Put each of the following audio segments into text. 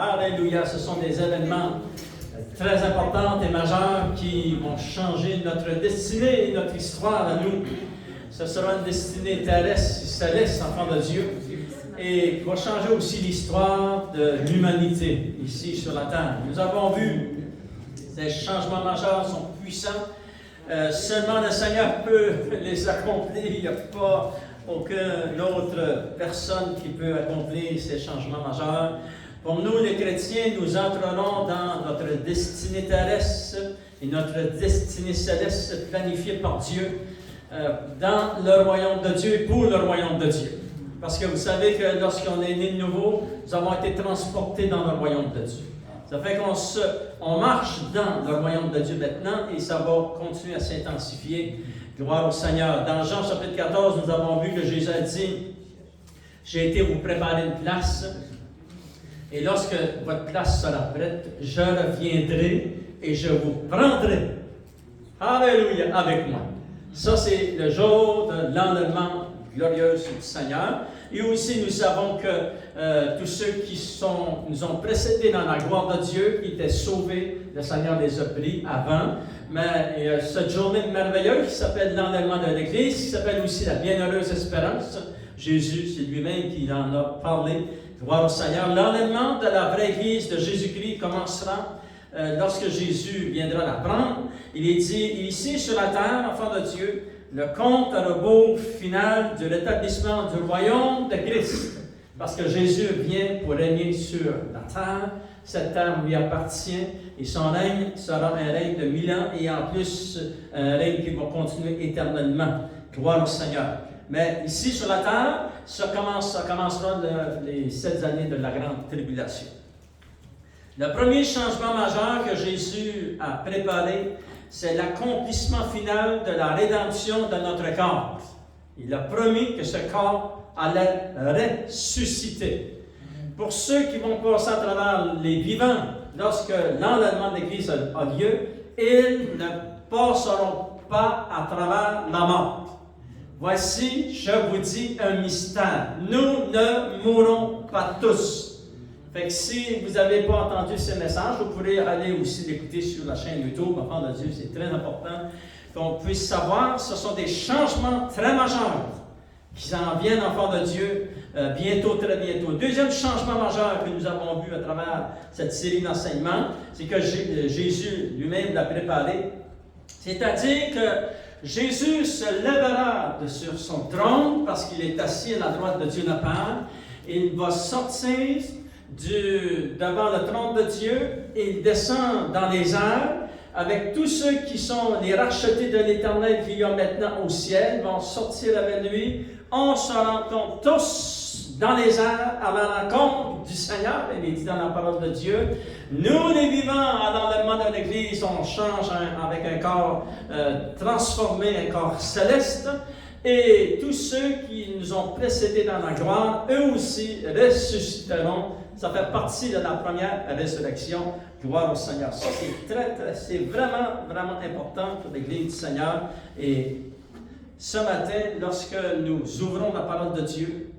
Alléluia, ce sont des événements très importants et majeurs qui vont changer notre destinée et notre histoire à nous. Ce sera une destinée terrestre, céleste, enfant de Dieu, et qui va changer aussi l'histoire de l'humanité ici sur la terre. Nous avons vu ces changements majeurs sont puissants. Seulement le Seigneur peut les accomplir. Il n'y a pas aucune autre personne qui peut accomplir ces changements majeurs. Pour nous, les chrétiens, nous entrerons dans notre destinée terrestre et notre destinée céleste planifiée par Dieu dans le royaume de Dieu et pour le royaume de Dieu. Parce que vous savez que lorsqu'on est né de nouveau, nous avons été transportés dans le royaume de Dieu. Ça fait qu'on marche dans le royaume de Dieu maintenant et ça va continuer à s'intensifier. Gloire au Seigneur. Dans Jean chapitre 14, nous avons vu que Jésus a dit « J'ai été vous préparer une place et lorsque votre place sera prête, je reviendrai et je vous prendrai. Alléluia, avec moi. » Ça, c'est le jour de l'enlèvement glorieux du Seigneur. Et aussi, nous savons que tous ceux qui nous ont précédés dans la gloire de Dieu, qui étaient sauvés, le Seigneur les a pris avant. Mais il y a cette journée merveilleuse qui s'appelle l'enlèvement de l'Église, qui s'appelle aussi la bienheureuse espérance. Jésus, c'est lui-même qui en a parlé. Gloire au Seigneur. L'enlèvement de la vraie Église de Jésus-Christ commencera lorsque Jésus viendra la prendre. Il est dit, ici sur la terre, enfant de Dieu, le compte à rebours final de l'établissement du royaume de Christ. Parce que Jésus vient pour régner sur la terre. Cette terre lui appartient et son règne sera un règne de 1000 ans et en plus un règne qui va continuer éternellement. Gloire au Seigneur. Mais ici sur la terre, ça commencera les 7 années de la grande tribulation. Le premier changement majeur que Jésus a préparé, c'est l'accomplissement final de la rédemption de notre corps. Il a promis que ce corps allait ressusciter. Pour ceux qui vont passer à travers les vivants, lorsque l'enlèvement de l'Église a lieu, ils ne passeront pas à travers la mort. Voici, je vous dis un mystère. Nous ne mourrons pas tous. Fait que si vous n'avez pas entendu ce message, vous pourrez aller aussi l'écouter sur la chaîne YouTube, Enfant de Dieu, c'est très important qu'on puisse savoir, ce sont des changements très majeurs qui s'en viennent, Enfant de Dieu, bientôt, très bientôt. Deuxième changement majeur que nous avons vu à travers cette série d'enseignements, c'est que Jésus lui-même l'a préparé, c'est-à-dire que Jésus se lèvera sur son trône parce qu'il est assis à la droite de Dieu le Père, et il va sortir devant le trône de Dieu et il descend dans les airs avec tous ceux qui sont les rachetés de l'Éternel qu'il y a maintenant au ciel, vont sortir avec lui. On se rencontre tous dans les airs à la rencontre du Seigneur, il est dit dans la parole de Dieu. Nous, les vivants, à l'enlèvement de l'Église, on change avec un corps transformé, un corps céleste. Et tous ceux qui nous ont précédés dans la gloire, eux aussi ressusciteront. Ça fait partie de la première résurrection. Gloire au Seigneur. Ça, c'est vraiment, vraiment important pour l'Église du Seigneur. Et ce matin, lorsque nous ouvrons la parole de Dieu,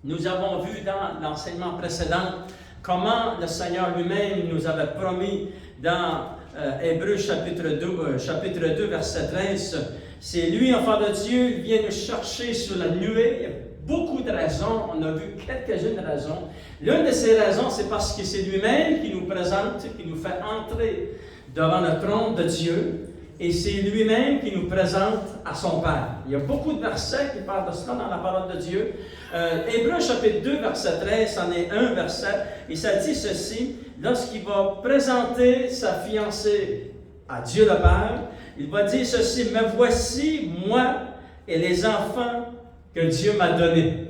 nous avons vu dans l'enseignement précédent comment le Seigneur lui-même nous avait promis dans Hébreux chapitre 2, verset 13, c'est lui, enfant de Dieu, il vient nous chercher sur la nuée. Il y a beaucoup de raisons, on a vu quelques-unes raisons. L'une de ces raisons, c'est parce que c'est lui-même qui nous présente, qui nous fait entrer devant le trône de Dieu, et c'est lui-même qui nous présente à son Père. Il y a beaucoup de versets qui parlent de cela dans la parole de Dieu. Hébreux chapitre 2, verset 13, c'en est un verset, et ça dit ceci, lorsqu'il va présenter sa fiancée à Dieu le Père, il va dire ceci, « Me voici, moi et les enfants que Dieu m'a donnés. »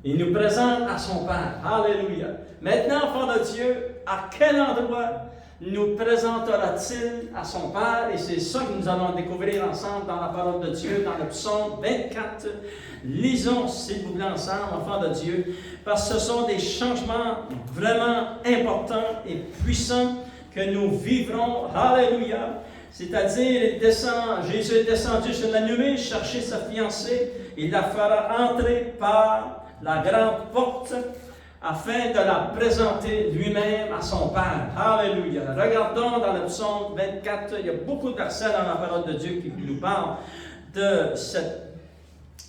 Il nous présente à son Père. Alléluia. Maintenant, enfant de Dieu, à quel endroit nous présentera-t-il à son Père? Et c'est ça que nous allons découvrir ensemble dans la parole de Dieu, dans le psaume 24. Lisons, s'il vous plaît, ensemble, enfant de Dieu, parce que ce sont des changements vraiment importants et puissants que nous vivrons. Alléluia. C'est-à-dire, Jésus est descendu sur la nuée, chercher sa fiancée, il la fera entrer par la grande porte afin de la présenter lui-même à son Père. Alléluia. Regardons dans le psaume 24, il y a beaucoup de versets dans la parole de Dieu qui nous parlent de cette...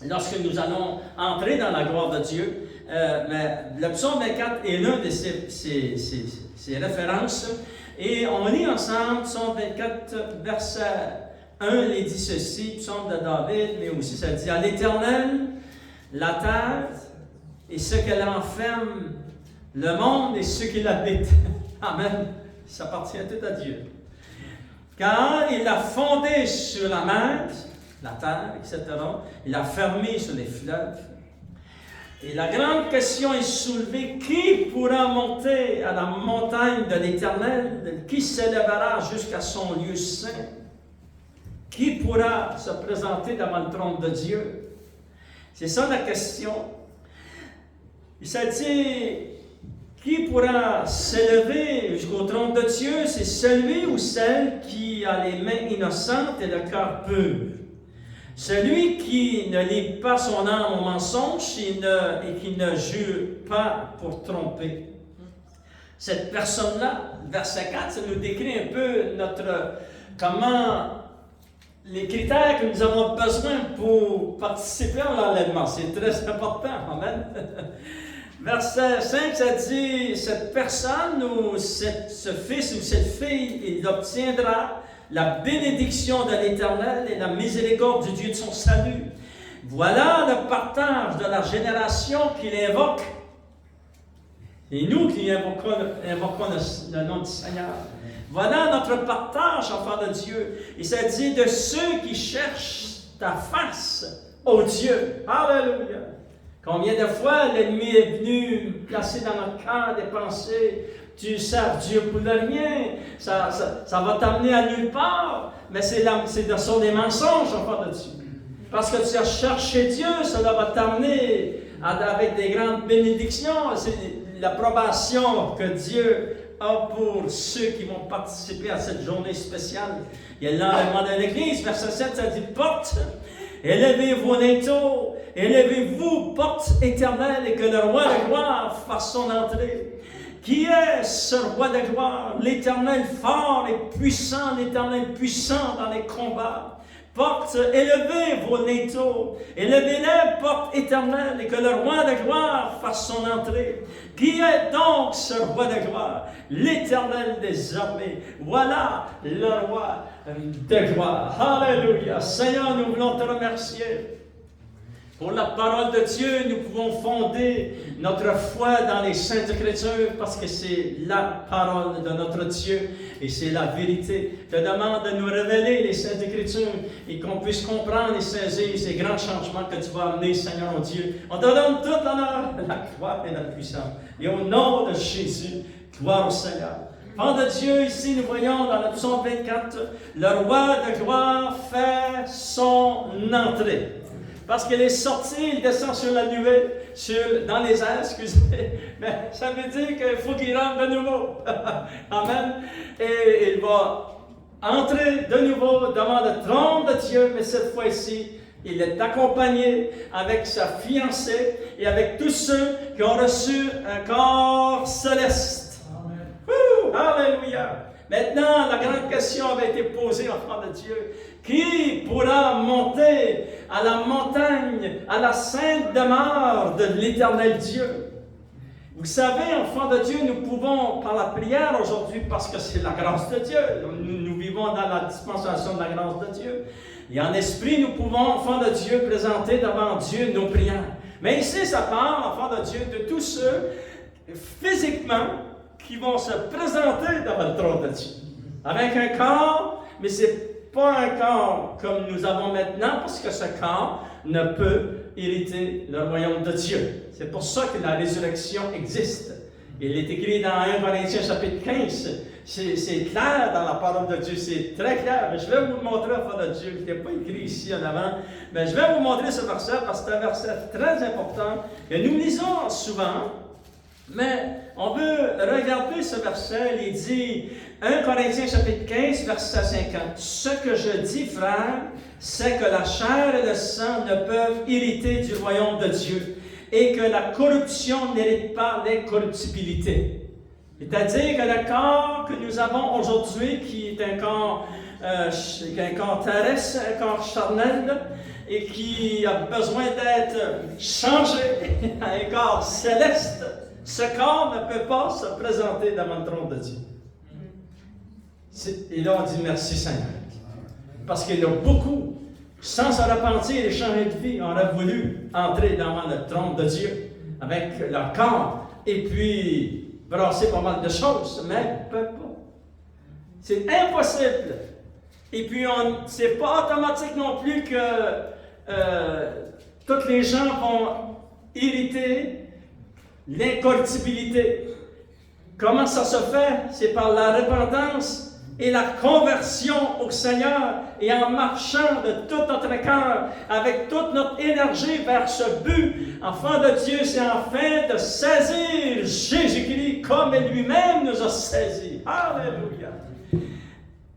Lorsque nous allons entrer dans la gloire de Dieu, mais le psaume 24 est l'un de ses références. Et on lit ensemble psaume 24, verset 1, il dit ceci, psaume de David, mais aussi ça dit « À l'Éternel, la terre et ce qu'elle renferme, le monde et ceux qui l'habitent. » Amen. Ça appartient tout à Dieu. Car il l'a fondé sur la mer, la terre, etc. Il l'a fermé sur les fleuves. Et la grande question est soulevée, qui pourra monter à la montagne de l'Éternel? Qui s'élèvera jusqu'à son lieu saint? Qui pourra se présenter devant le trône de Dieu? C'est ça la question. Il s'est dit, qui pourra s'élever jusqu'au trône de Dieu? C'est celui ou celle qui a les mains innocentes et le cœur pur. Celui qui ne lie pas son âme au mensonge et qui ne jure pas pour tromper. Cette personne-là, verset 4, ça nous décrit un peu les critères que nous avons besoin pour participer à l'enlèvement. C'est très important. Amen. Verset 5, ça dit, cette personne ou ce fils ou cette fille, il obtiendra la bénédiction de l'Éternel et la miséricorde du Dieu de son salut. Voilà le partage de la génération qu'il invoque. Et nous qui invoquons le nom du Seigneur. Voilà notre partage, enfant de Dieu. Il s'est dit de ceux qui cherchent ta face, ô Dieu. Alléluia. Combien de fois l'ennemi est venu placer dans notre cœur des pensées, tu sers Dieu pour le rien, ça va t'amener à nulle part, mais c'est des mensonges, enfant de Dieu. Parce que tu as cherché Dieu, cela va t'amener avec des grandes bénédictions. C'est l'approbation que Dieu a pour ceux qui vont participer à cette journée spéciale. Il y a l'enlèvement de l'Église, verset 7, ça dit « Porte, élevez vos linteaux, élevez-vous, porte éternelle, et que le roi de gloire fasse son entrée. » Qui est ce roi de gloire? L'Éternel fort et puissant, l'Éternel puissant dans les combats. Porte, élevez vos linteaux, élevez-les, porte éternelle, et que le roi de gloire fasse son entrée. Qui est donc ce roi de gloire? L'Éternel des armées. Voilà le roi de gloire. Alléluia. Seigneur, nous voulons te remercier. Pour la parole de Dieu, nous pouvons fonder notre foi dans les Saintes Écritures parce que c'est la parole de notre Dieu et c'est la vérité. Je te demande de nous révéler les Saintes Écritures et qu'on puisse comprendre et saisir ces grands changements que tu vas amener, Seigneur mon Dieu. On te donne toute l'honneur, la gloire et la puissance. Et au nom de Jésus, gloire au Seigneur. Père de Dieu, ici nous voyons dans le psaume 24, le roi de gloire fait son entrée. Parce qu'il est sorti, il descend sur la nuée, dans les airs, excusez. Mais ça veut dire qu'il faut qu'il rentre de nouveau. Amen. Et il va entrer de nouveau devant le trône de Dieu, mais cette fois-ci, il est accompagné avec sa fiancée et avec tous ceux qui ont reçu un corps céleste. Amen. Alléluia. Maintenant, la grande question avait été posée, enfant de Dieu. Qui pourra monter à la montagne, à la sainte demeure de l'Éternel Dieu? Vous savez, enfant de Dieu, nous pouvons, par la prière aujourd'hui, parce que c'est la grâce de Dieu, nous vivons dans la dispensation de la grâce de Dieu, et en esprit, nous pouvons, enfant de Dieu, présenter devant Dieu nos prières. Mais ici, ça parle, enfant de Dieu, de tous ceux, physiquement, qui vont se présenter devant le trône de Dieu. Avec un corps, mais c'est pas un corps comme nous avons maintenant, parce que ce corps ne peut hériter le royaume de Dieu. C'est pour ça que la résurrection existe. Il est écrit dans 1 Corinthiens chapitre 15. C'est clair dans la parole de Dieu, c'est très clair. Je vais vous le montrer à part de Dieu, qui n'est pas écrit ici en avant. Mais je vais vous montrer ce verset parce que c'est un verset très important. Et nous lisons souvent. Mais on veut regarder ce verset, il dit 1 Corinthiens chapitre 15, verset 50. Ce que je dis, frère, c'est que la chair et le sang ne peuvent hériter du royaume de Dieu. et que la corruption n'hérite pas l'incorruptibilité. C'est-à-dire que le corps que nous avons aujourd'hui, qui est un corps terrestre, un corps charnel, et qui a besoin d'être changé à un corps céleste, ce corps ne peut pas se présenter devant le trône de Dieu. Et là, on dit merci Seigneur. Parce qu'il y a beaucoup, sans se repentir et changer de vie, auraient voulu entrer devant le trône de Dieu avec leur corps et puis brasser pas mal de choses, mais ils ne peuvent pas. C'est impossible. Et puis, ce n'est pas automatique non plus que tous les gens vont hériter l'incorruptibilité. Comment ça se fait? C'est par la repentance et la conversion au Seigneur et en marchant de tout notre cœur, avec toute notre énergie vers ce but. Enfant de Dieu, c'est enfin de saisir Jésus-Christ comme lui-même nous a saisis. Alléluia!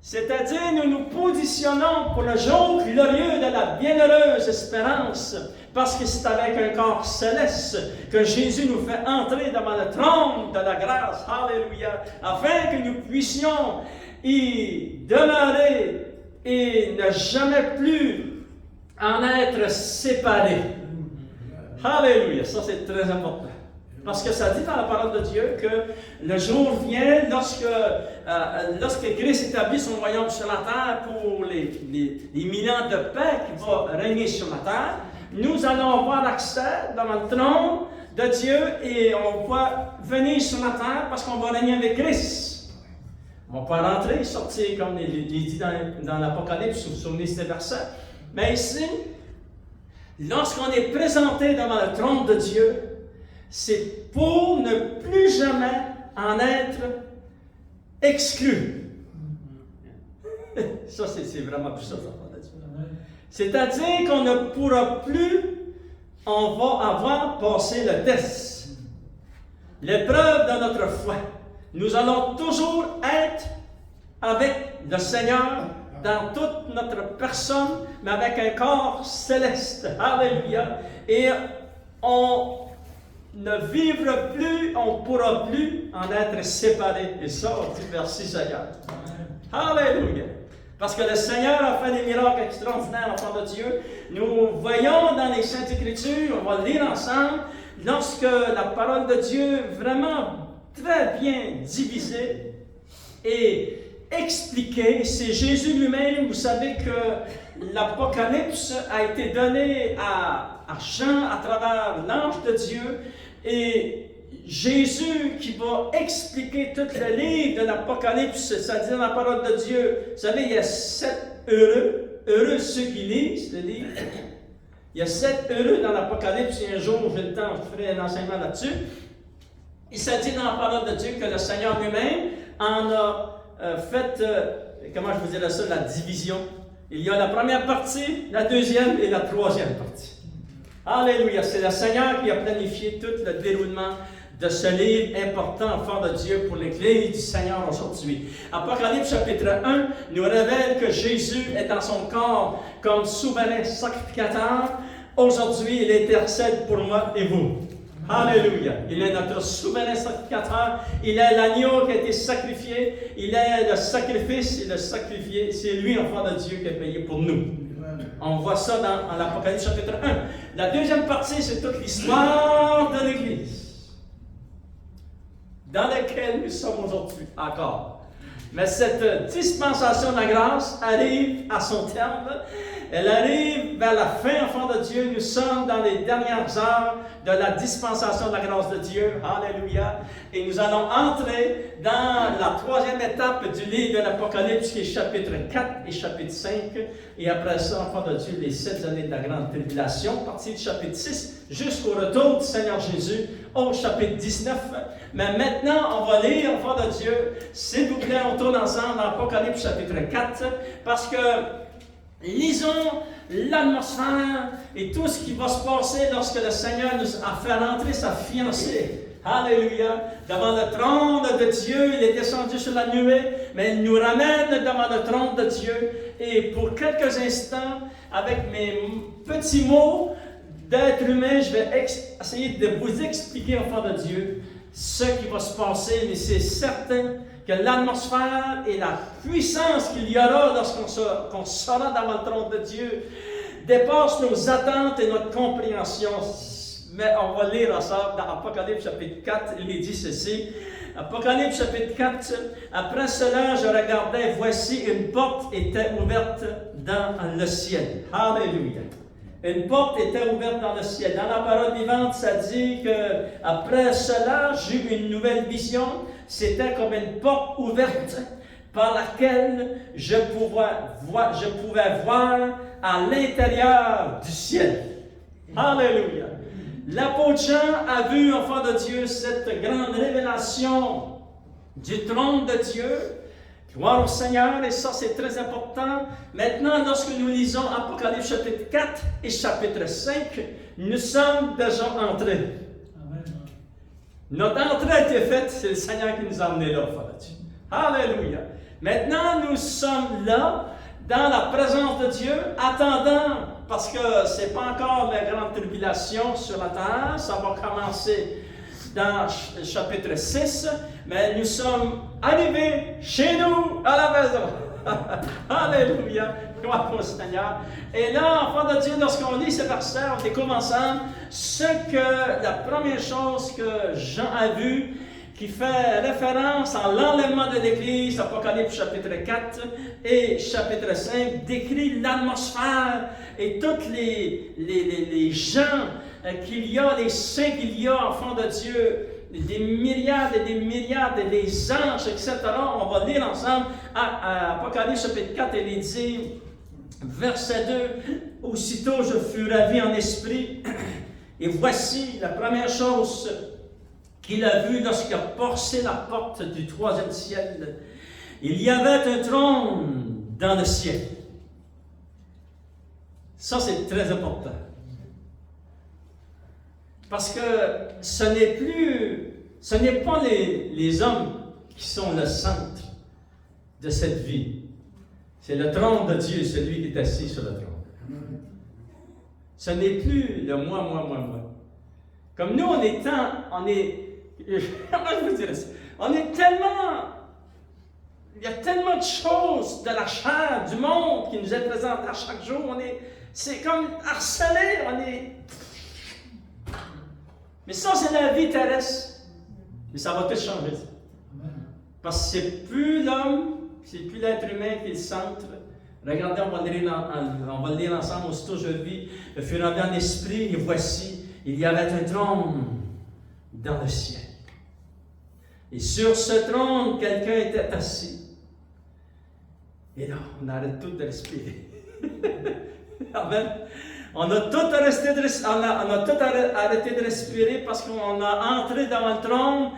C'est-à-dire, nous nous positionnons pour le jour glorieux de la bienheureuse espérance, parce que c'est avec un corps céleste que Jésus nous fait entrer devant le trône de la grâce. Alléluia! Afin que nous puissions y demeurer et ne jamais plus en être séparés. Alléluia! Ça, c'est très important. Parce que ça dit dans la parole de Dieu que le jour vient lorsque Christ établit son royaume sur la terre pour les 1000 ans de paix qui va régner sur la terre. Nous allons avoir accès dans le trône de Dieu et on va venir sur la terre parce qu'on va régner avec Christ. On va pas rentrer, sortir comme il dit dans l'Apocalypse, vous vous souvenez de ce verset. Mais ici, lorsqu'on est présenté devant le trône de Dieu, c'est pour ne plus jamais en être exclu. Ça, c'est vraiment plus ça. C'est-à-dire qu'on ne pourra plus, on va avoir passé le test, l'épreuve de notre foi. Nous allons toujours être avec le Seigneur dans toute notre personne, mais avec un corps céleste. Alléluia. Et on ne vivra plus, on ne pourra plus en être séparés. Et ça, on dit merci Seigneur. Alléluia. Parce que le Seigneur a fait des miracles extraordinaires enfants de Dieu. Nous voyons dans les Saintes Écritures, on va le lire ensemble, lorsque la parole de Dieu vraiment très bien divisée et expliquée, c'est Jésus lui-même. Vous savez que l'Apocalypse a été donné à Jean à travers l'ange de Dieu, et Jésus qui va expliquer tout le livre de l'Apocalypse, c'est-à-dire la parole de Dieu. Vous savez, il y a 7 heureux ceux qui lisent le livre. Il y a 7 heureux dans l'Apocalypse, et un jour, j'ai le temps, je ferai un enseignement là-dessus. Il s'est dit dans la parole de Dieu que le Seigneur lui-même en a fait, comment je vous dirais ça, la division. Il y a la première partie, la deuxième et la troisième partie. Alléluia, c'est le Seigneur qui a planifié tout le déroulement de ce livre important, enfant de Dieu, pour l'Église du Seigneur aujourd'hui. Apocalypse chapitre 1 nous révèle que Jésus est dans son corps comme souverain sacrificateur. Aujourd'hui, il intercède pour moi et vous. Alléluia. Il est notre souverain sacrificateur. Il est l'agneau qui a été sacrifié. Il est le sacrifice et le sacrifié. C'est lui, enfant de Dieu, qui a payé pour nous. On voit ça dans l'Apocalypse chapitre 1. La deuxième partie, c'est toute l'histoire de l'Église, dans laquelle nous sommes aujourd'hui encore. Mais cette dispensation de la grâce arrive à son terme. Elle arrive vers la fin, enfant de Dieu. Nous sommes dans les dernières heures de la dispensation de la grâce de Dieu. Alléluia. Et nous allons entrer dans la troisième étape du livre de l'Apocalypse, qui est chapitre 4 et chapitre 5. Et après ça, enfant de Dieu, les 7 années de la grande tribulation, partie du chapitre 6, jusqu'au retour du Seigneur Jésus, au chapitre 19. Mais maintenant, on va lire, enfant de Dieu, s'il vous plaît, on tourne ensemble dans l'Apocalypse chapitre 4, parce que lisons l'atmosphère et tout ce qui va se passer lorsque le Seigneur nous a fait rentrer sa fiancée. Alléluia. Devant le trône de Dieu, il est descendu sur la nuée, mais il nous ramène devant le trône de Dieu. Et pour quelques instants, avec mes petits mots d'être humain, je vais essayer de vous expliquer, enfants de Dieu, ce qui va se passer, mais c'est certain que l'atmosphère et la puissance qu'il y aura lorsqu'on sera devant le trône de Dieu dépassent nos attentes et notre compréhension. Mais on va lire ensemble dans Apocalypse chapitre 4, il est dit ceci. Apocalypse chapitre 4, après cela, je regardais, voici une porte était ouverte dans le ciel. Alléluia. Une porte était ouverte dans le ciel. Dans la parole vivante, ça dit que après cela, j'ai eu une nouvelle vision. C'était comme une porte ouverte par laquelle je pouvais voir à l'intérieur du ciel. Alléluia. L'apôtre Jean a vu, enfant de Dieu, cette grande révélation du trône de Dieu. Gloire au Seigneur, et ça c'est très important. Maintenant, lorsque nous lisons Apocalypse chapitre 4 et chapitre 5, nous sommes déjà entrés. Amen. Notre entrée a été faite, c'est le Seigneur qui nous a amenés là, enfant de Dieu. Alléluia. Maintenant, nous sommes là, dans la présence de Dieu, attendant, parce que ce n'est pas encore la grande tribulation sur la terre, ça va commencer dans chapitre 6, mais nous sommes arrivés chez nous à la maison. Alléluia, gloire au Seigneur. Et là, enfant de Dieu, lorsqu'on lit ce verset, on découvre ensemble la première chose que Jean a vue, qui fait référence à l'enlèvement de l'Église, Apocalypse chapitre 4 et chapitre 5, décrit l'atmosphère et tous les gens qu'il y a, les saints qu'il y a, enfants de Dieu, des myriades et des myriades, et des anges, etc. On va lire ensemble à Apocalypse chapitre 4, il est dit, verset 2, aussitôt je fus ravi en esprit, et voici la première chose qu'il a vue lorsqu'il a forcé la porte du troisième ciel. Il y avait un trône dans le ciel. Ça, c'est très important. Parce que ce n'est pas les hommes qui sont le centre de cette vie. C'est le trône de Dieu, celui qui est assis sur le trône. Ce n'est plus le moi. Comme nous, comment je vous dirais ça? On est tellement, il y a tellement de choses de la chair, du monde qui nous est présentée à chaque jour. C'est comme harcelé, Mais ça, c'est la vie terrestre. Mais ça va tout changer. Parce que c'est plus l'homme, c'est plus l'être humain qui est le centre. Regardez, on va le lire ensemble. Aussitôt je vis, je fus rendu en esprit, et voici, il y avait un trône dans le ciel. Et sur ce trône, quelqu'un était assis. Et là, on arrête tout de respirer. Amen. On a tout arrêté de respirer parce qu'on a entré dans le trône.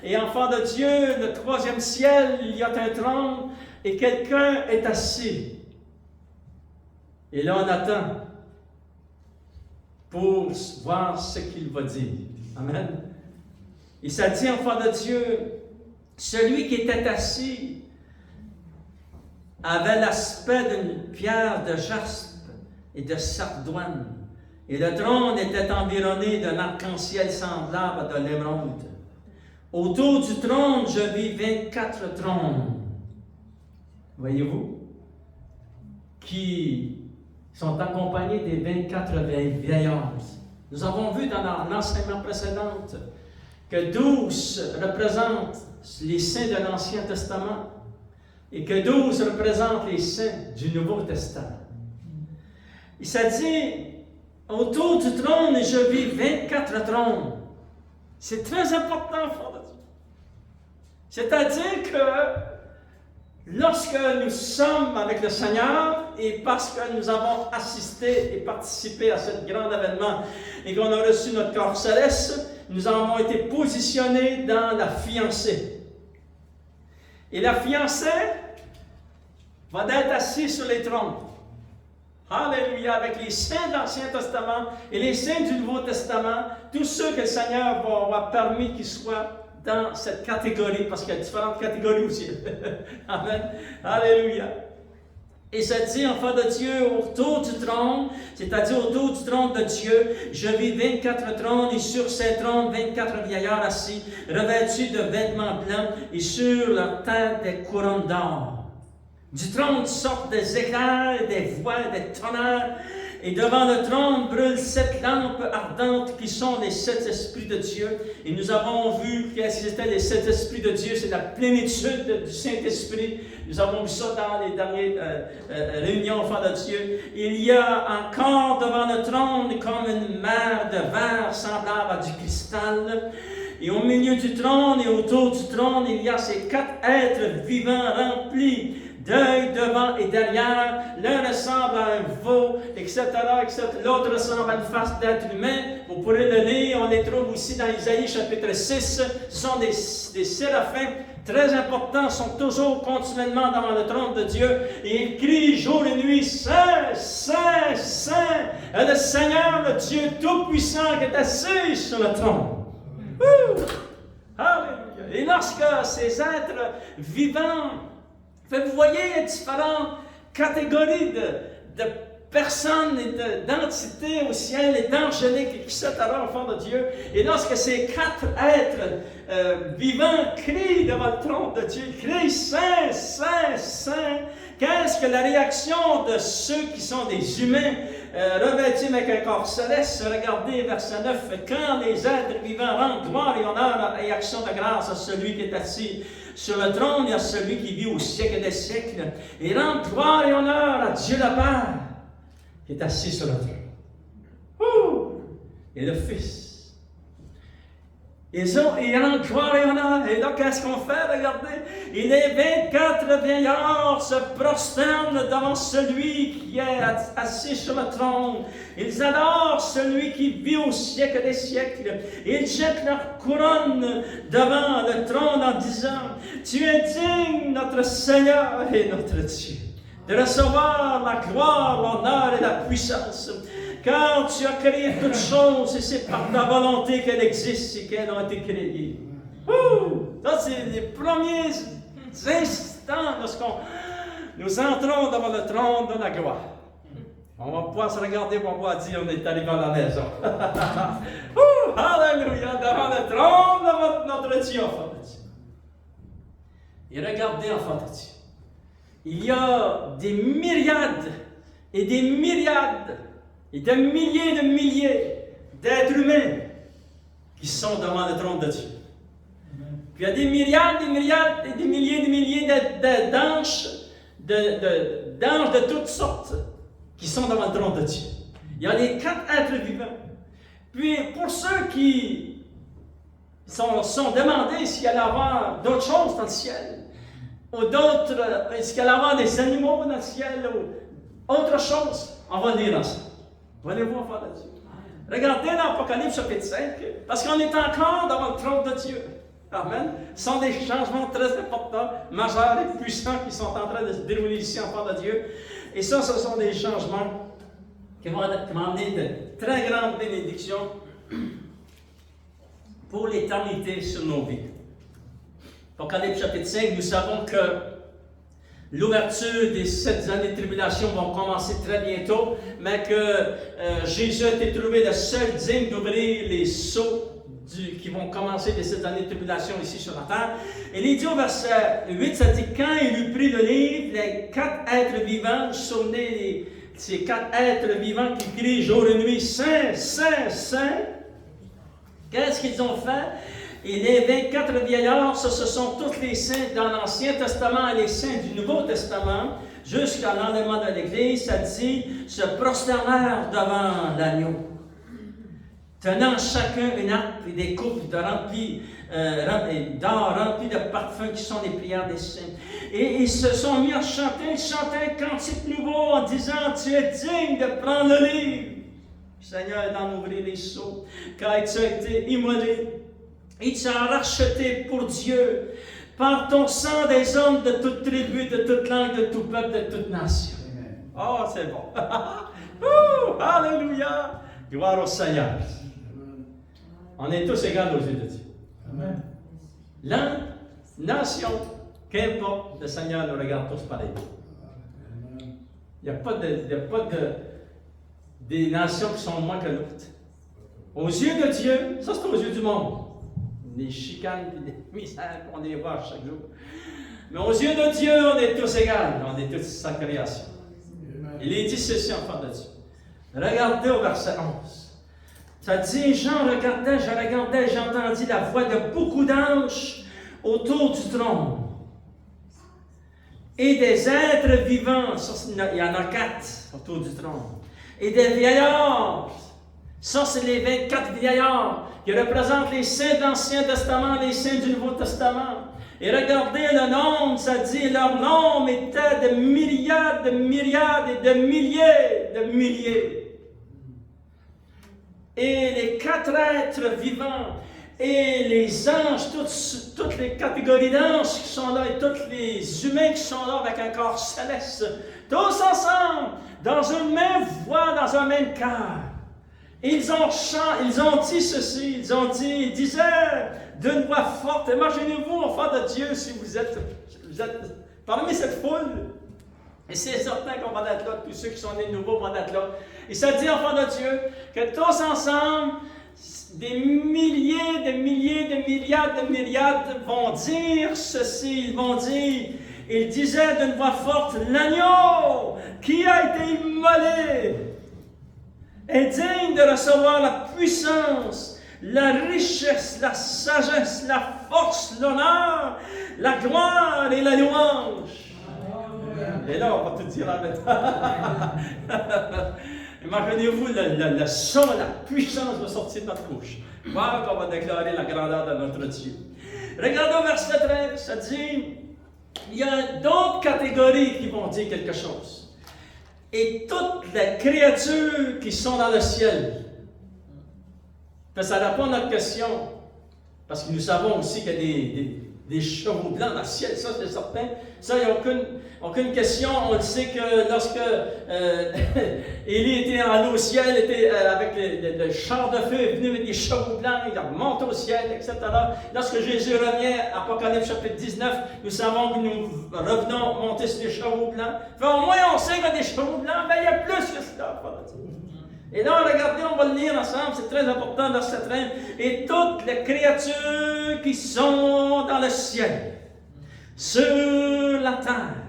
Et enfant de Dieu, le troisième ciel, il y a un trône et quelqu'un est assis. Et là, on attend pour voir ce qu'il va dire. Amen. Et ça dit, enfant de Dieu, celui qui était assis avait l'aspect d'une pierre de jaspe et de sardoine. Et le trône était environné d'un arc-en-ciel semblable à de l'émeraude. Autour du trône, je vis 24 trônes. Voyez-vous? Qui sont accompagnés des 24 vieillards. Nous avons vu dans l'enseignement précédent que 12 représentent les saints de l'Ancien Testament et que 12 représentent les saints du Nouveau Testament. Il s'est dit, autour du trône, je vis 24 trônes. C'est très important, frère de Dieu. C'est-à-dire que lorsque nous sommes avec le Seigneur, et parce que nous avons assisté et participé à ce grand événement, et qu'on a reçu notre corps céleste, nous avons été positionnés dans la fiancée. Et la fiancée va être assise sur les trônes. Alléluia, avec les saints de l'Ancien Testament et les saints du Nouveau Testament, tous ceux que le Seigneur va permis qu'ils soient dans cette catégorie, parce qu'il y a différentes catégories aussi. Amen. Alléluia. Et ça dit, enfant de Dieu, autour du trône, c'est-à-dire autour du trône de Dieu, je vis 24 trônes, et sur ces trônes, 24 vieillards assis, revêtus de vêtements blancs, et sur leur tête des couronnes d'or. Du trône sortent des éclairs, des voix, des tonnerres, et devant le trône brûlent 7 lampes ardentes qui sont les 7 esprits de Dieu. Et nous avons vu qu'est-ce que c'était les 7 esprits de Dieu, c'est la plénitude du Saint-Esprit. Nous avons vu ça dans les dernières réunions, enfants de Dieu. Il y a encore devant le trône comme une mer de verre semblable à du cristal. Et au milieu du trône et autour du trône, il y a ces 4 êtres vivants remplis d'œil devant et derrière. L'un ressemble à un veau, etc., etc. L'autre ressemble à une face d'être humain. Vous pourrez le lire. On les trouve aussi dans Isaïe chapitre 6. Ce sont des séraphins très importants, sont toujours continuellement devant le trône de Dieu. Et ils crient jour et nuit, Saint, Saint, Saint, est le Seigneur, le Dieu Tout-Puissant qui est assis sur le trône. Alléluia. Et lorsque ces êtres vivants, vous voyez différentes catégories de personnes et d'entités au ciel et d'angéliques qui sont alors enfants de Dieu. Et lorsque ces 4 êtres vivants crient devant le trône de Dieu, crient Saint, Saint, Saint, qu'est-ce que la réaction de ceux qui sont des humains revêtus avec un corps céleste? Regardez verset 9. Quand les êtres vivants rendent gloire et honneur et action de grâce à celui qui est assis sur le trône, il y a celui qui vit au siècle des siècles, et rend gloire et honneur à Dieu le Père, qui est assis sur le trône. Et le Fils. Ils rendent gloire et honneur. Et donc, qu'est-ce qu'on fait? Regardez. Et les 24 vieillards se prosternent devant celui qui est assis sur le trône. Ils adorent celui qui vit au siècle des siècles. Ils jettent leur couronne devant le trône en disant, Tu es digne, notre Seigneur et notre Dieu, de recevoir la gloire, l'honneur et la puissance. Car tu as créé toutes choses et c'est par ta volonté qu'elles existent et qu'elles ont été créées. Ça, c'est les premiers instants lorsqu'on nous entrons devant le trône de la gloire. On va pouvoir se regarder, on va pouvoir dire on est arrivé à la maison. Alléluia, devant le trône de notre Dieu, enfant de Dieu. Et regardez, enfant de Dieu. Il y a des myriades et des myriades et des milliers d'êtres humains qui sont devant le trône de Dieu. Puis il y a des milliards, des milliards et des milliers d'anges, d'anges de toutes sortes qui sont devant le trône de Dieu. Il y a les 4 êtres vivants. Puis pour ceux qui sont demandés s'il allait y avoir d'autres choses dans le ciel, ou d'autres, est-ce qu'il allait y avoir des animaux dans le ciel, ou autre chose, on va lire ensemble. Voyez-vous, enfants de Dieu. Regardez dans l'Apocalypse chapitre 5, parce qu'on est encore devant le trône de Dieu. Amen. Ce sont des changements très importants, majeurs et puissants qui sont en train de se dérouler ici, enfants de Dieu. Et ça, ce sont des changements qui vont amener de très grandes bénédictions pour l'éternité sur nos vies. Apocalypse chapitre 5, nous savons que l'ouverture des 7 années de tribulation vont commencer très bientôt, mais que Jésus a été trouvé le seul digne d'ouvrir les sceaux qui vont commencer les 7 années de tribulation ici sur la terre. Et il dit au verset 8, ça dit, quand il eut pris le livre, les 4 êtres vivants, souvenez ces 4 êtres vivants qui crient jour et nuit, Saint, Saint, Saint. Qu'est-ce qu'ils ont fait? Et les 24 vieillards, ce sont tous les saints dans l'Ancien Testament et les saints du Nouveau Testament, jusqu'à l'enlèvement de l'Église, ça dit, se prosternèrent devant l'agneau, tenant chacun une harpe et des coupes d'or remplies de parfums qui sont les prières des saints. Et ils se sont mis à chanter, ils chantaient un cantique nouveau en disant, Tu es digne de prendre le livre, Seigneur, d'en ouvrir les sceaux, car tu as été immolé. Et tu as racheté pour Dieu, par ton sang des hommes de toute tribu, de toute langue, de tout peuple, de toute nation. Amen. Oh, c'est bon. Alléluia. Gloire au Seigneur. On est tous égaux aux yeux de Dieu. Amen. Langue, nation, qu'importe, le Seigneur nous regarde tous pareil. Il n'y a pas des nations qui sont moins que l'autre. Aux yeux de Dieu, ça c'est aux yeux du monde. Les chicanes et les misères, on les voit chaque jour. Mais aux yeux de Dieu, on est tous égaux. On est tous sa création. Il est dit ceci, enfant de Dieu. Regardez au verset 11. Ça dit, je regardais, j'entendis la voix de beaucoup d'anges autour du trône. Et des êtres vivants, il y en a 4 autour du trône. Et des vieillards. Ça, c'est les 24 vieillards qui représentent les saints de l'Ancien Testament, les saints du Nouveau Testament. Et regardez le nombre, ça dit, leur nombre était de myriades, de myriades et de milliers de milliers. Et les 4 êtres vivants et les anges, toutes les catégories d'anges qui sont là et tous les humains qui sont là avec un corps céleste, tous ensemble, dans une même voix, dans un même cœur. Ils ont dit ceci, ils disaient d'une voix forte, imaginez-vous, enfants de Dieu, si vous êtes parmi cette foule, et c'est certain qu'on va être là, tous ceux qui sont nés nouveaux vont être là, et ça dit, enfants de Dieu, que tous ensemble, des milliers, de milliers, de milliards vont dire ceci, ils disaient d'une voix forte, l'agneau qui a été immolé est digne de recevoir la puissance, la richesse, la sagesse, la force, l'honneur, la gloire et la louange. Et là, on va tout dire en même temps. Imaginez-vous le son, la puissance va sortir de notre bouche. Voir qu'on va déclarer la grandeur de notre Dieu. Regardez au verset 13, ça dit, il y a d'autres catégories qui vont dire quelque chose. Et toutes les créatures qui sont dans le ciel. Ça répond à notre question. Parce que nous savons aussi qu'il y a des chevaux blancs dans le ciel, ça c'est certain. Ça, il n'y a aucune question. On le sait que lorsque Élie était en haut au ciel, était avec le char de feu, est venu avec des chevaux blancs, il remonte au ciel, etc. Lorsque Jésus revient, Apocalypse chapitre 19, nous savons que nous revenons monter sur des chevaux blancs. Enfin, au moins on sait qu'il y a des chevaux blancs, mais il y a plus que cela. Et là, regardez, on va le lire ensemble, c'est très important dans cette reine. Et toutes les créatures qui sont dans le ciel, sur la terre,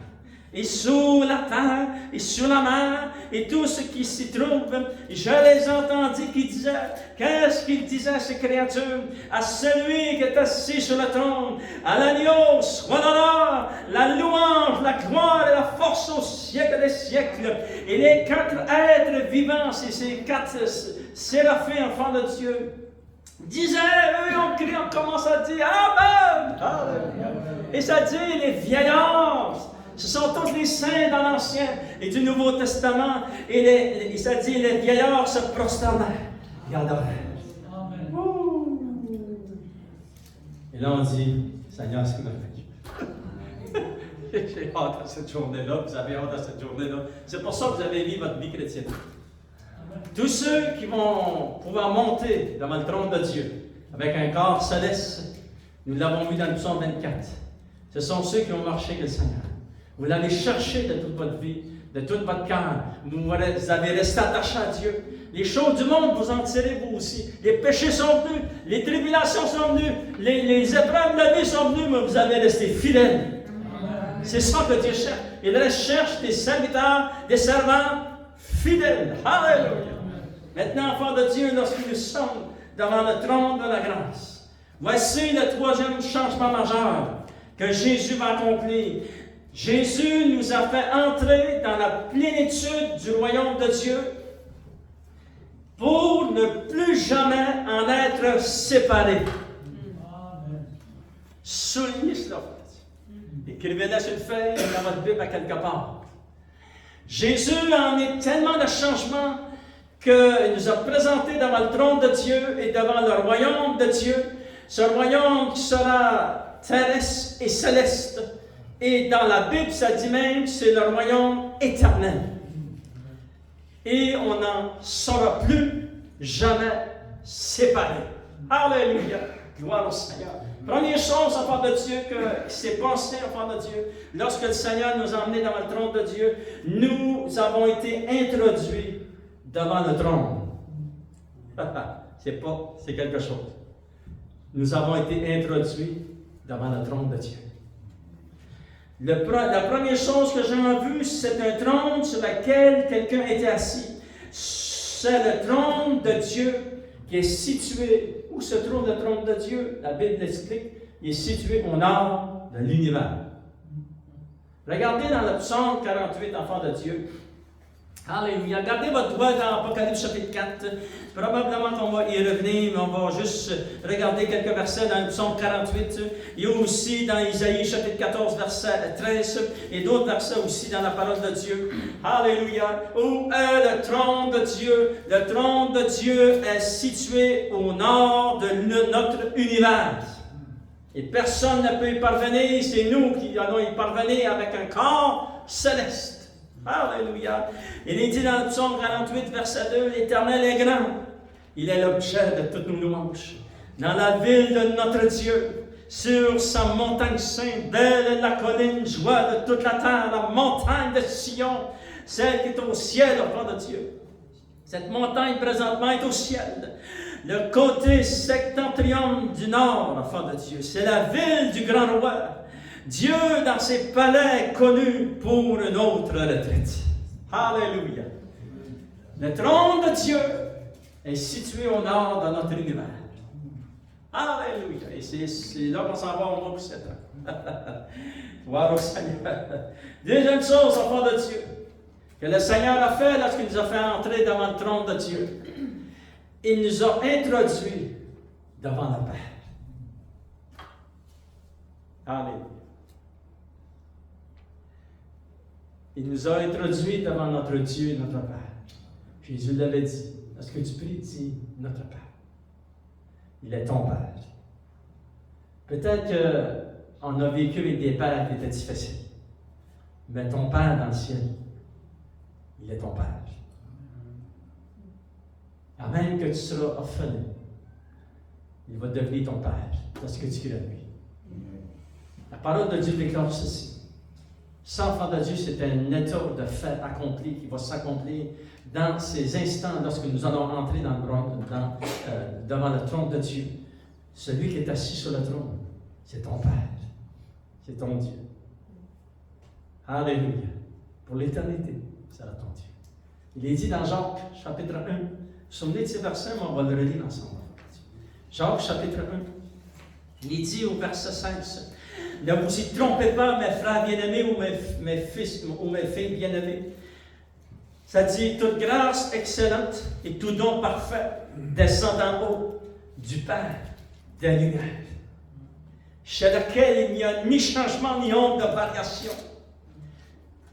et sous la terre, et sur la mer, et tout ce qui s'y trouve, je les entendis qui disaient, qu'est-ce qu'ils disaient ces créatures? À celui qui est assis sur le trône, à l'agneau, soit l'honneur, la louange, la gloire et la force au siècle des siècles. Et les 4 êtres vivants, c'est ces 4 séraphins, enfants de Dieu, disaient, eux, on crie, on commence à dire, Amen! Et ça dit, les vieillards, ce sont tous les saints dans l'Ancien et du Nouveau Testament. Et ça dit, les vieillards se prosternèrent et adorèrent. Et là, on dit, Seigneur, c'est merveilleux. J'ai hâte à cette journée-là, vous avez hâte à cette journée-là. C'est pour ça que vous avez mis votre vie chrétienne. Tous ceux qui vont pouvoir monter devant le trône de Dieu avec un corps céleste, nous l'avons vu dans le psaume 24, ce sont ceux qui ont marché avec le Seigneur. Vous l'avez cherché de toute votre vie, de tout votre cœur. Vous avez resté attaché à Dieu. Les choses du monde, vous en tirez vous aussi. Les péchés sont venus, les tribulations sont venues, les épreuves de la vie sont venues, mais vous avez resté fidèles. C'est ça que Dieu cherche. Il recherche des serviteurs, des servants fidèles. Alléluia. Maintenant, enfants de Dieu, lorsque nous sommes devant le trône de la grâce, voici le 3e changement majeur que Jésus va accomplir. Jésus nous a fait entrer dans la plénitude du royaume de Dieu pour ne plus jamais en être séparés. Soulignez cela. Écrivez-le sur une feuille dans votre Bible à quelque part. Jésus en est tellement de changements qu'il nous a présenté devant le trône de Dieu et devant le royaume de Dieu. Ce royaume qui sera terrestre et céleste. Et dans la Bible, ça dit même que c'est le royaume éternel. Et on n'en sera plus jamais séparés. Alléluia! Gloire au Seigneur. Première chose, enfant de Dieu, que s'est passé, enfant de Dieu, lorsque le Seigneur nous a emmenés devant le trône de Dieu, nous avons été introduits devant le trône. C'est quelque chose. Nous avons été introduits devant le trône de Dieu. La première chose que j'ai vue, c'est un trône sur lequel quelqu'un était assis. C'est le trône de Dieu qui est situé. Où se trouve le trône de Dieu? La Bible l'explique. Il est situé au nord de l'univers. Regardez dans le psaume 48, enfants de Dieu. Alléluia. Gardez votre doigt dans Apocalypse chapitre 4. Probablement qu'on va y revenir, mais on va juste regarder quelques versets dans le psaume 48. Il y a aussi dans Isaïe chapitre 14, verset 13, et d'autres versets aussi dans la parole de Dieu. Alléluia. Où est le trône de Dieu? Le trône de Dieu est situé au nord de notre univers. Et personne ne peut y parvenir, c'est nous qui allons y parvenir avec un corps céleste. Alléluia. Il est dit dans le psaume 48, verset 2, l'Éternel est grand. Il est l'objet de toutes nos louanges. Dans la ville de notre Dieu, sur sa montagne sainte, belle est la colline, joie de toute la terre, la montagne de Sion, celle qui est au ciel, enfant de Dieu. Cette montagne, présentement, est au ciel. Le côté septentrion du nord, enfant de Dieu, c'est la ville du grand roi. Dieu, dans ses palais, est connu pour une autre retraite. Alléluia. Le trône de Dieu est situé au nord de notre univers. Alléluia. Et c'est là qu'on s'en va au mois de 7 ans. Gloire au Seigneur. Deuxième chose, enfant de Dieu, que le Seigneur a fait lorsqu'il nous a fait entrer devant le trône de Dieu. Il nous a introduits devant le Père. Alléluia. Il nous a introduits devant notre Dieu et notre Père. Jésus l'avait dit. Lorsque tu pries, dis notre Père. Il est ton Père. Peut-être qu'on a vécu avec des pères qui étaient difficiles. Mais ton Père dans le ciel, il est ton Père. Et même que tu seras orphelin, il va devenir ton Père lorsque tu cries à lui. La parole de Dieu déclare ceci. Sans enfant de Dieu, c'est un état de fait accompli qui va s'accomplir dans ces instants lorsque nous allons entrer devant le trône de Dieu. Celui qui est assis sur le trône, c'est ton Père, c'est ton Dieu. Alléluia. Pour l'éternité, c'est ton Dieu. Il est dit dans Jacques, chapitre 1. Vous vous souvenez de ces versets, mais on va le relire ensemble. Jacques, chapitre 1. Il est dit au verset 5. Ne vous y trompez pas, mes frères bien-aimés ou mes fils ou mes filles bien-aimées. Ça dit, toute grâce excellente et tout don parfait descend en haut du Père des lumières, chez lequel il n'y a ni changement ni ombre de variation.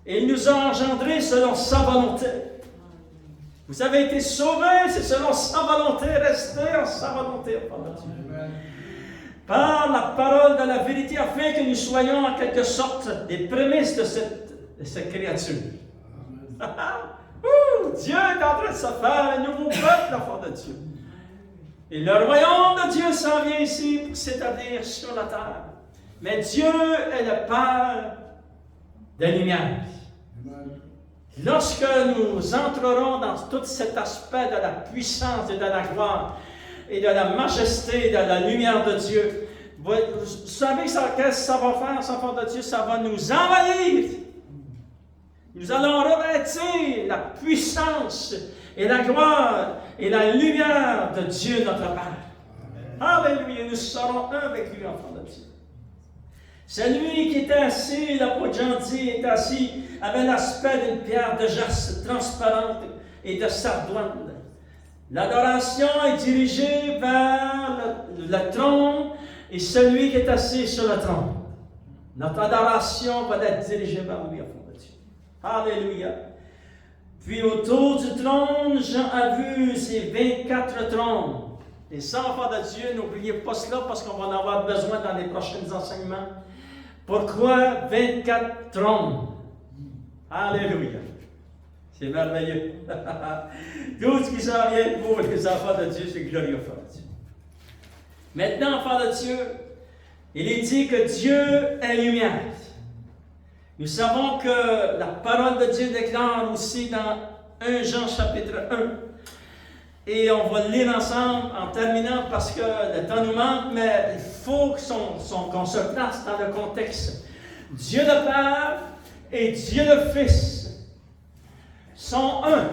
Et il nous a engendrés selon sa volonté. Vous avez été sauvés, c'est selon sa volonté, restez en sa volonté. Par la parole de la vérité, afin que nous soyons en quelque sorte des prémices de cette créature. Dieu est en train de se faire un nouveau peuple, enfant de Dieu. Et le royaume de Dieu s'en vient ici pour s'établir sur la terre. Mais Dieu est le Père des lumières. Lorsque nous entrerons dans tout cet aspect de la puissance et de la gloire, et de la majesté, de la lumière de Dieu. Vous savez qu'est-ce que ça va faire, enfant de Dieu? Ça va nous envahir. Nous allons revêtir la puissance et la gloire et la lumière de Dieu, notre Père. Alléluia, nous serons un avec lui, enfant de Dieu. C'est lui qui était assis, l'apôtre Jean dit, est assis, avait l'aspect d'une pierre de jaspe transparente et de sardoine. L'adoration est dirigée vers le trône et celui qui est assis sur le trône. Notre adoration va être dirigée vers lui, enfant de Dieu. Alléluia. Puis autour du trône, Jean a vu ces 24 trônes. Et ça, enfant de Dieu, n'oubliez pas cela parce qu'on va en avoir besoin dans les prochains enseignements. Pourquoi 24 trônes? Alléluia. C'est merveilleux. Tout ce qui s'en vient pour les enfants de Dieu, c'est glorieux, enfant de Dieu. Maintenant, enfant de Dieu, il est dit que Dieu est lumière. Nous savons que la parole de Dieu déclare aussi dans 1 Jean chapitre 1. Et on va le lire ensemble en terminant parce que le temps nous manque, mais il faut qu'on se place dans le contexte. Dieu le Père et Dieu le Fils sont un.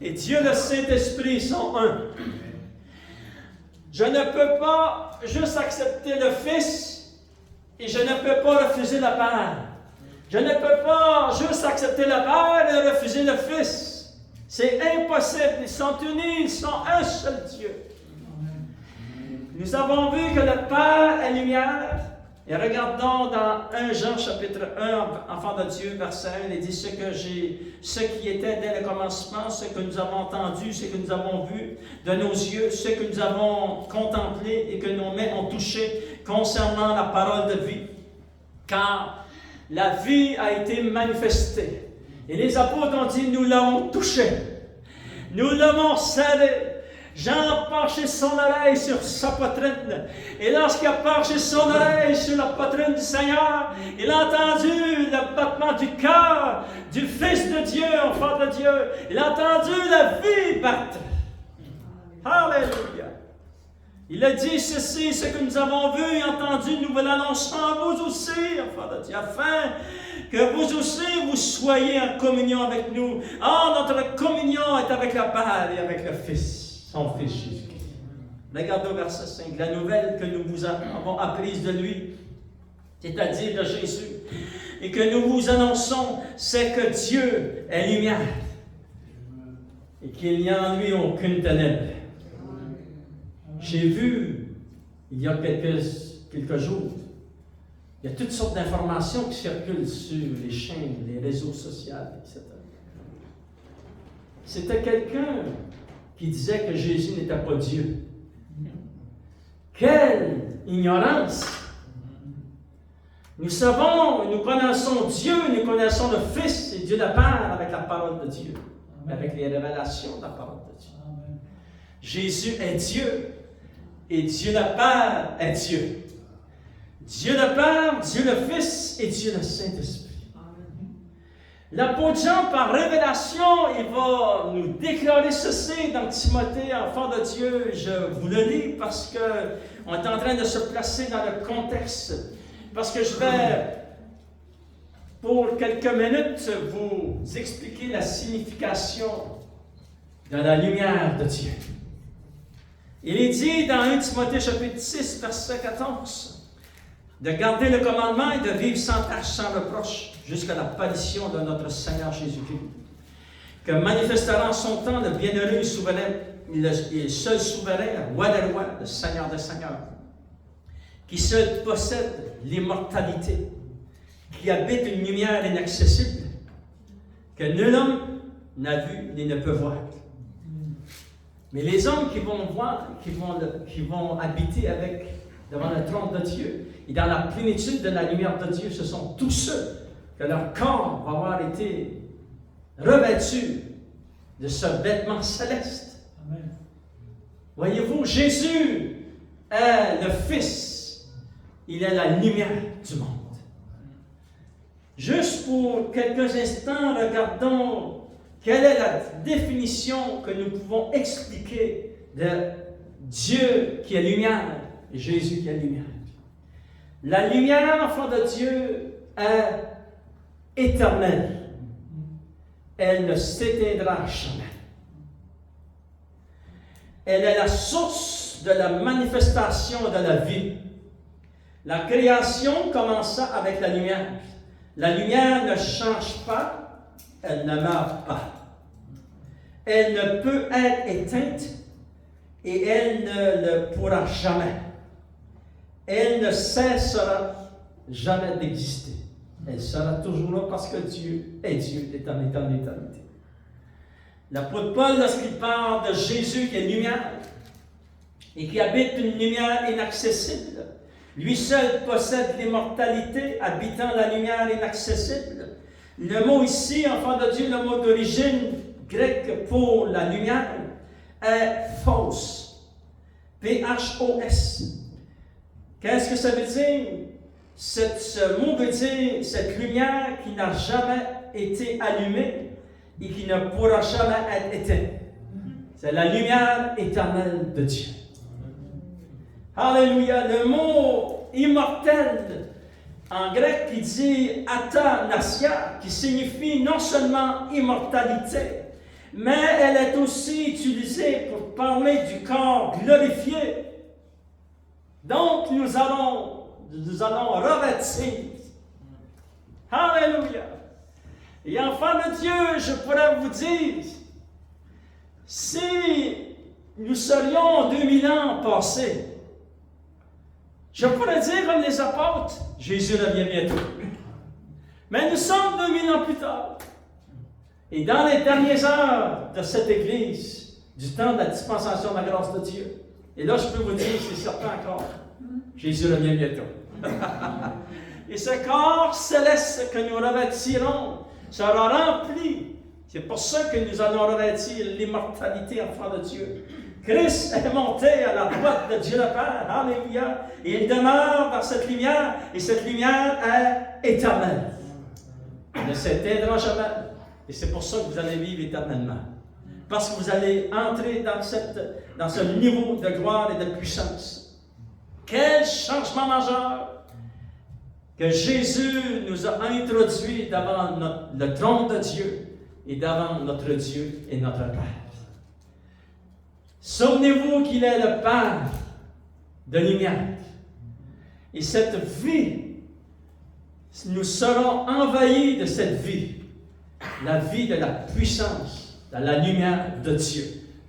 Et Dieu le Saint-Esprit sont un. Je ne peux pas juste accepter le Fils et je ne peux pas refuser le Père. Je ne peux pas juste accepter le Père et refuser le Fils. C'est impossible. Ils sont unis, ils sont un seul Dieu. Nous avons vu que le Père est lumière. Et regardons dans 1 Jean chapitre 1, enfant de Dieu, verset 1, il dit ce qui était dès le commencement, ce que nous avons entendu, ce que nous avons vu de nos yeux, ce que nous avons contemplé et que nos mains ont touché concernant la parole de vie. Car la vie a été manifestée. Et les apôtres ont dit, nous l'avons touché. Nous l'avons serré. Jean a penché son oreille sur sa poitrine. Et lorsqu'il a penché son oreille sur la poitrine du Seigneur, il a entendu le battement du cœur du Fils de Dieu, enfant de Dieu. Il a entendu la vie battre. Alléluia. Il a dit ceci, ce que nous avons vu et entendu, nous vous l'annonçons à vous aussi, enfants de Dieu, afin que vous aussi vous soyez en communion avec nous. Notre communion est avec le Père et avec le Fils. Son Fils Jésus-Christ. Regardez au verset 5, la nouvelle que nous vous avons apprise de lui, c'est-à-dire de Jésus, et que nous vous annonçons, c'est que Dieu est lumière et qu'il n'y a en lui aucune ténèbre. J'ai vu, il y a quelques jours, il y a toutes sortes d'informations qui circulent sur les chaînes, les réseaux sociaux, etc. C'était quelqu'un qui disait que Jésus n'était pas Dieu. Quelle ignorance! Nous savons, nous connaissons Dieu, nous connaissons le Fils et Dieu le Père avec la parole de Dieu, avec les révélations de la parole de Dieu. Jésus est Dieu et Dieu le Père est Dieu. Dieu le Père, Dieu le Fils et Dieu le Saint-Esprit. L'apôtre Jean, par révélation, il va nous déclarer ceci dans Timothée, enfant de Dieu. Je vous le lis parce qu'on est en train de se placer dans le contexte. Parce que je vais, pour quelques minutes, vous expliquer la signification de la lumière de Dieu. Il est dit dans 1 Timothée chapitre 6, verset 14, de garder le commandement et de vivre sans tache, sans reproche, jusqu'à l'apparition de notre Seigneur Jésus-Christ, que manifestera en son temps le bienheureux et souverain, le seul souverain, roi des rois, le Seigneur des seigneurs, qui seul possède l'immortalité, qui habite une lumière inaccessible, que nul homme n'a vu ni ne peut voir. Mais les hommes qui vont voir, qui vont habiter devant le trône de Dieu, et dans la plénitude de la lumière de Dieu, ce sont tous ceux que leur corps va avoir été revêtu de ce vêtement céleste. Amen. Voyez-vous, Jésus est le Fils. Il est la lumière du monde. Juste pour quelques instants, regardons quelle est la définition que nous pouvons expliquer de Dieu qui est lumière et Jésus qui est lumière. La lumière, enfant de Dieu, est éternelle. Elle ne s'éteindra jamais. Elle est la source de la manifestation de la vie. La création commença avec la lumière. La lumière ne change pas, elle ne meurt pas. Elle ne peut être éteinte et elle ne le pourra jamais. Elle ne cessera jamais d'exister. Elle sera toujours là parce que Dieu est Dieu d'éternité en éternité. L'apôtre Paul, lorsqu'il parle de Jésus qui est lumière et qui habite une lumière inaccessible, lui seul possède l'immortalité, habitant la lumière inaccessible. Le mot ici, enfant de Dieu, le mot d'origine grecque pour la lumière est phos. P-H-O-S. Qu'est-ce que ça veut dire? Ce mot veut dire cette lumière qui n'a jamais été allumée et qui ne pourra jamais être éteinte. C'est la lumière éternelle de Dieu. Alléluia. Le mot immortel en grec qui dit athanasia, qui signifie non seulement immortalité, mais elle est aussi utilisée pour parler du corps glorifié. Donc nous allons revêtir. Alléluia. Et enfants de Dieu, je pourrais vous dire, si nous serions 2000 ans passés, je pourrais dire comme les apôtres, Jésus revient bientôt. Mais nous sommes 2000 ans plus tard. Et dans les dernières heures de cette Église, du temps de la dispensation de la grâce de Dieu, et là je peux vous dire, c'est certain encore, Jésus revient bientôt. Et ce corps céleste que nous revêtirons sera rempli. C'est pour ça que nous allons revêtir l'immortalité enfant de Dieu. Christ est monté à la droite de Dieu le Père. Alléluia. Et il demeure dans cette lumière. Et cette lumière est éternelle. Elle ne s'éteindra jamais. Et c'est pour ça que vous allez vivre éternellement. Parce que vous allez entrer dans ce niveau de gloire et de puissance. Quel changement majeur que Jésus nous a introduit devant le trône de Dieu et devant notre Dieu et notre Père. Souvenez-vous qu'il est le Père de lumière. Et cette vie, nous serons envahis de cette vie. La vie de la puissance, de la lumière de Dieu.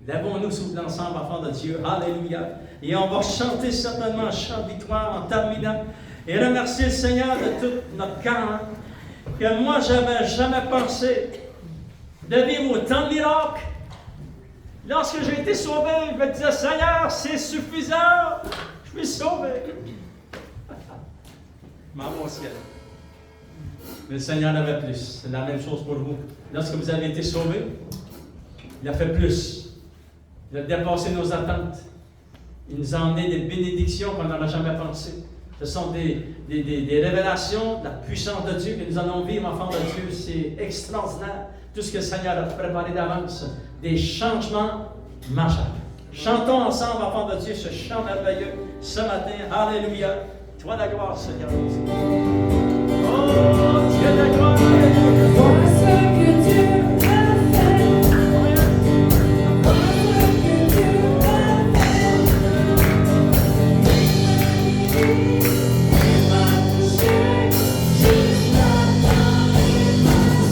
Lèvons-nous sous ensemble, enfants de Dieu. Alléluia. Et on va chanter certainement un chant de victoire en terminant. Et remercier le Seigneur de tout notre cœur. Que moi, je n'avais jamais pensé de vivre autant de miracles. Lorsque j'ai été sauvé, je me disais, Seigneur, c'est suffisant. Je suis sauvé. Maman au ciel. Mais le Seigneur en avait plus. C'est la même chose pour vous. Lorsque vous avez été sauvés, il a fait plus. Il a dépassé nos attentes. Il nous a emmené des bénédictions qu'on n'aurait jamais pensées. Ce sont des révélations de la puissance de Dieu que nous allons vivre, enfants de Dieu. C'est extraordinaire. Tout ce que le Seigneur a préparé d'avance. Des changements majeurs. Chantons ensemble, enfants de Dieu, ce chant merveilleux ce matin. Alléluia. Toi la gloire, Seigneur. Oh, Dieu de la gloire. Vois ce que Dieu a fait. Vois ce que Dieu a fait. Il m'a touché juste maintenant. Il m'a sauvé.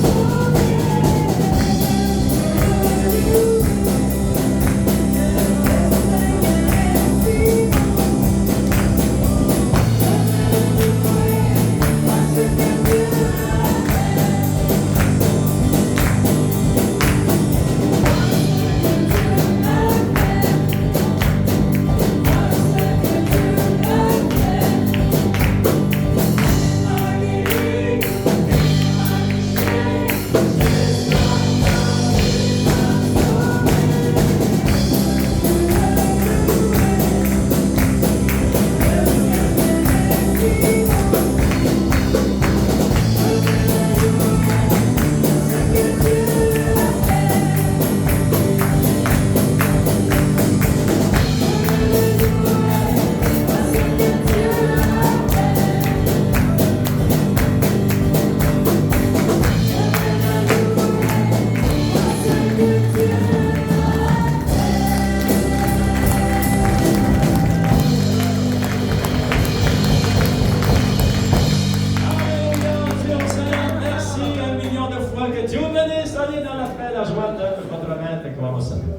Que Dieu bénisse, allez dans la paix, la joie de votre maître et gloire au Seigneur.